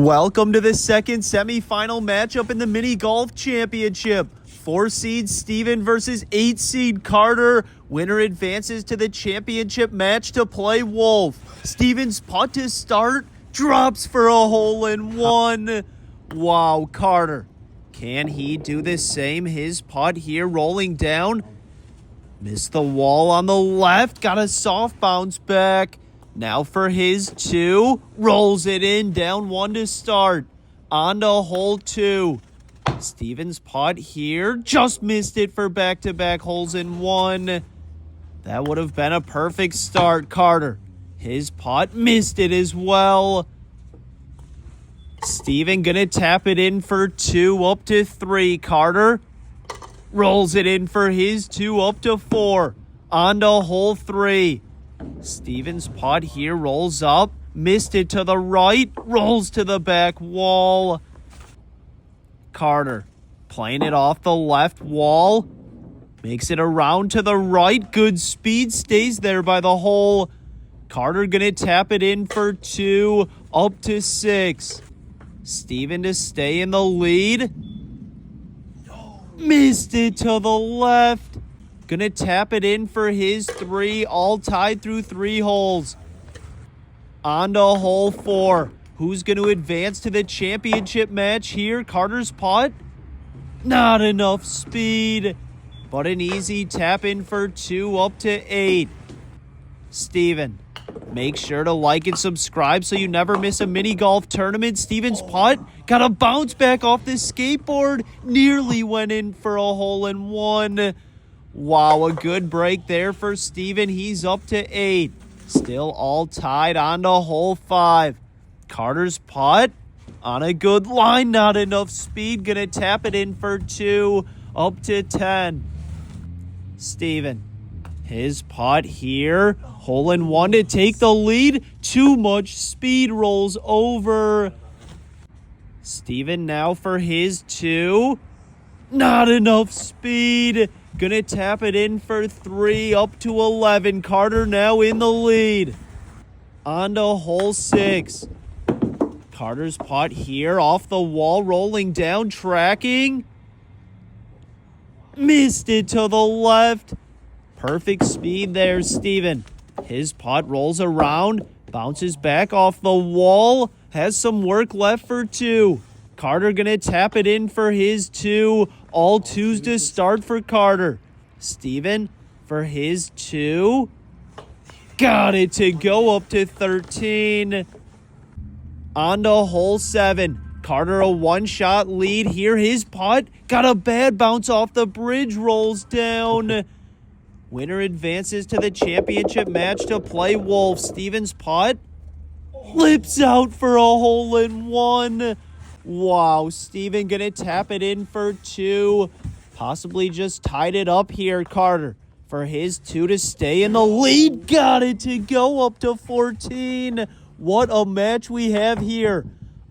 Welcome to the second semifinal matchup in the Mini Golf Championship. 4-seed Steven versus 8-seed Carter. Winner advances to the championship match to play Wolf. Steven's putt to start drops for a hole-in-one. Wow, Carter. Can he do the same? His putt here rolling down. Missed the wall on the left. Got a soft bounce back. Now for his two. Rolls it in. Down one to start. On to hole two. Steven's putt here. Just missed it for back-to-back holes in one. That would have been a perfect start. Carter. His putt missed it as well. Steven gonna tap it in for two. Up to three. Carter rolls it in for his two. Up to four. On to hole three. Steven's putt here rolls up. Missed it to the right. Rolls to the back wall. Carter playing it off the left wall. Makes it around to the right. Good speed. Stays there by the hole. Carter gonna tap it in for two. Up to six. Steven to stay in the lead. Missed it to the left. Gonna tap it in for his three. All tied through three holes. On to hole four. Who's going to advance to the championship match here? Carter's putt. Not enough speed. But an easy tap in for two. Up to eight. Steven. Make sure to like and subscribe so you never miss a mini golf tournament. Steven's putt got a bounce back off the skateboard. Nearly went in for a hole-in-one. Wow, a good break there for Steven. He's up to eight. Still all tied on to hole five. Carter's putt on a good line. Not enough speed. Gonna tap it in for two. Up to 10. Steven. His putt here. Hole-in-one to take the lead. Too much speed. Rolls over. Steven now for his two. Not enough speed. Gonna tap it in for three. Up to 11. Carter now in the lead. On to hole six. Carter's putt here off the wall. Rolling down. Tracking. Missed it to the left. Perfect speed there, Steven. His putt rolls around. Bounces back off the wall. Has some work left for two. Carter gonna tap it in for his two. All twos to start for Carter. Steven for his two. Got it to go up to 13. On to hole seven. Carter a one-shot lead here. His putt got a bad bounce off the bridge. Rolls down. Winner advances to the championship match to play Wolf. Steven's putt flips out for a hole-in-one. Wow, Steven gonna tap it in for two. Possibly just tied it up here. Carter for his two to stay in the lead. Got it to go up to 14. What a match we have here.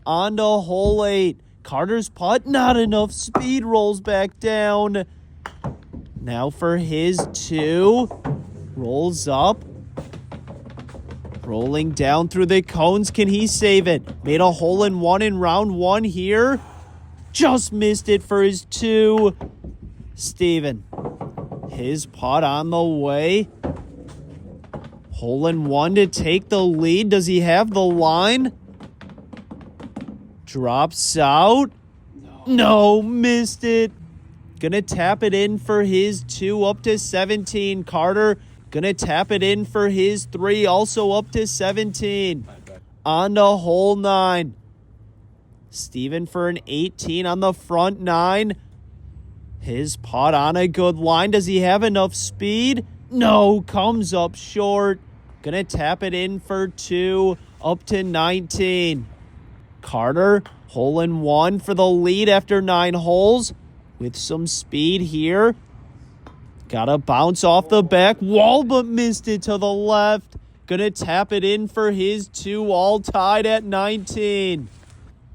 On to hole eight. Carter's putt, not enough speed. Rolls back down. Now for his two. Rolls up. Rolling down through the cones. Can he save it? Made a hole-in-one in round one here. Just missed it for his two. Steven. His putt on the way. Hole-in-one to take the lead. Does he have the line? Drops out. No, missed it. Gonna tap it in for his two. Up to 17. Carter gonna tap it in for his three, also up to 17. On to hole nine. Steven for an 18 on the front nine. His putt on a good line. Does he have enough speed? No, comes up short. Gonna tap it in for two, up to 19. Carter, hole-in-one for the lead after 9 holes. With some speed here. Got to bounce off the back wall, but missed it to the left. Gonna tap it in for his two, all tied at 19.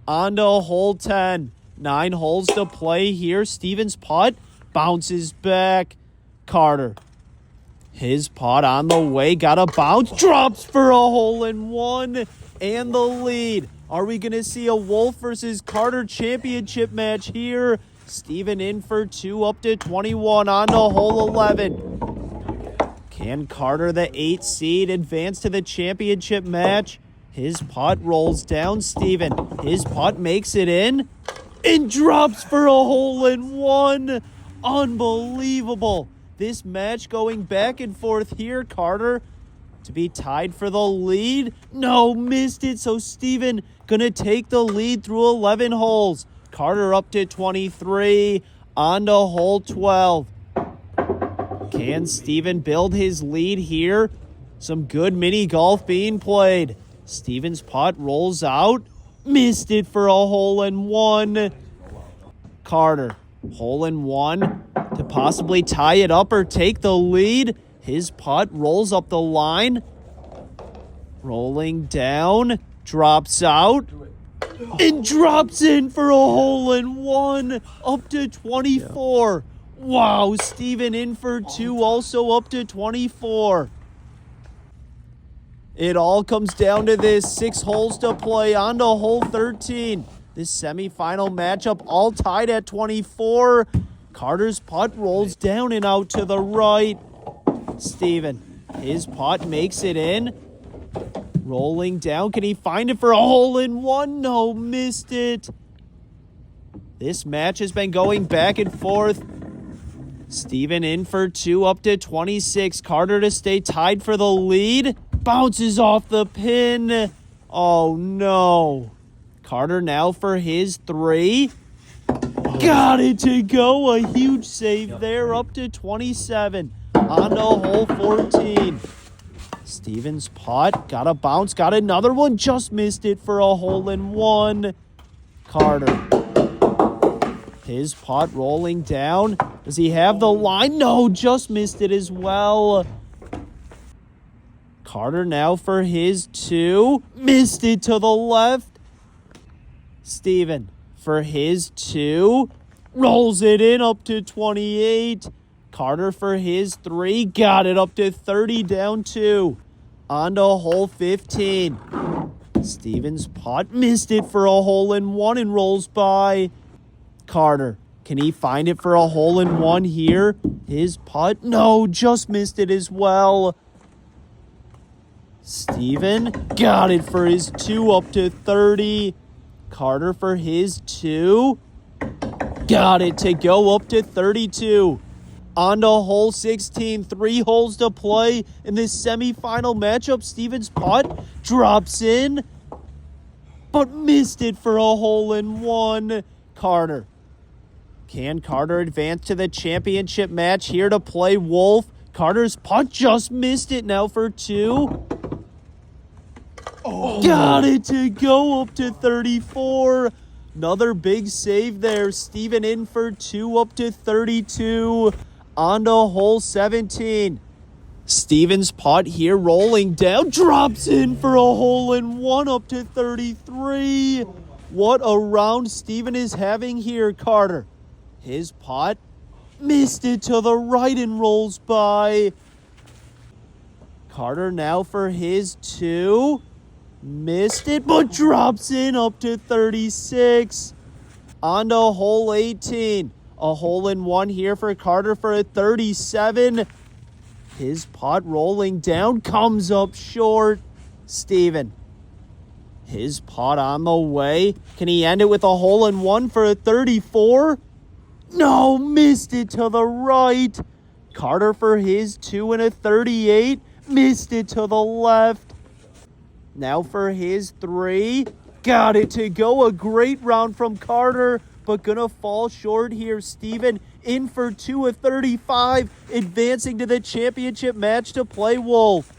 On to hole 10. 9 holes to play here. Steven's putt bounces back. Carter. His putt on the way. Got a bounce. Drops for a hole-in-one. And the lead. Are we going to see a Wolf versus Carter championship match here? Steven in for 2 up to 21 on to hole 11. Can Carter, the 8 seed, advance to the championship match? His putt rolls down Steven. His putt makes it in and drops for a hole-in-one. Unbelievable. This match going back and forth here. Carter to be tied for the lead. No, missed it. So Steven gonna take the lead through 11 holes. Carter up to 23, on to hole 12. Can Steven build his lead here? Some good mini golf being played. Steven's putt rolls out. Missed it for a hole-in-one. Carter, hole-in-one to possibly tie it up or take the lead. His putt rolls up the line. Rolling down. Drops out. And drops in for a hole-in-one. Up to 24. Wow, Steven in for 2, also up to 24. It all comes down to this. 6 holes to play, on to hole 13. This semifinal matchup all tied at 24. Carter's putt rolls down and out to the right. Steven, his putt makes it in. Rolling down, can he find it for a hole-in-one? No, missed it. This match has been going back and forth. Steven in for 2 up to 26. Carter to stay tied for the lead. Bounces off the pin. Oh, no. Carter now for his 3. Got it to go. A huge save there, up to 27. On to hole 14. Steven's putt. Got a bounce. Got another one. Just missed it for a hole-in-one. Carter. His putt rolling down. Does he have the line? No, just missed it as well. Carter now for his 2. Missed it to the left. Steven for his 2. Rolls it in up to 28. Carter for his 3. Got it up to 30, down 2. On to hole 15. Steven's putt. Missed it for a hole-in-one and rolls by. Carter, can he find it for a hole-in-one here? His putt. No, just missed it as well. Steven got it for his 2 up to 30. Carter for his 2. Got it to go up to 32. On to hole 16. 3 holes to play in this semifinal matchup. Steven's putt drops in, but missed it for a hole-in-one. Carter. Can Carter advance to the championship match here to play Wolf? Carter's putt just missed it, now for 2. Oh. Got it to go up to 34. Another big save there. Steven in for 2 up to 32. On to hole 17. Steven's putt here rolling down. Drops in for a hole-in-one up to 33. What a round Steven is having here, Carter. His putt missed it to the right and rolls by. Carter now for his 2. Missed it, but drops in up to 36. On to hole 18. A hole-in-one here for Carter for a 37. His putt rolling down comes up short. Steven. His putt on the way. Can he end it with a hole-in-one for a 34? No, missed it to the right. Carter for his 2 and a 38. Missed it to the left. Now for his 3. Got it to go. A great round from Carter, but gonna fall short here. Steven in for 2 of 35, advancing to the championship match to play Wolf.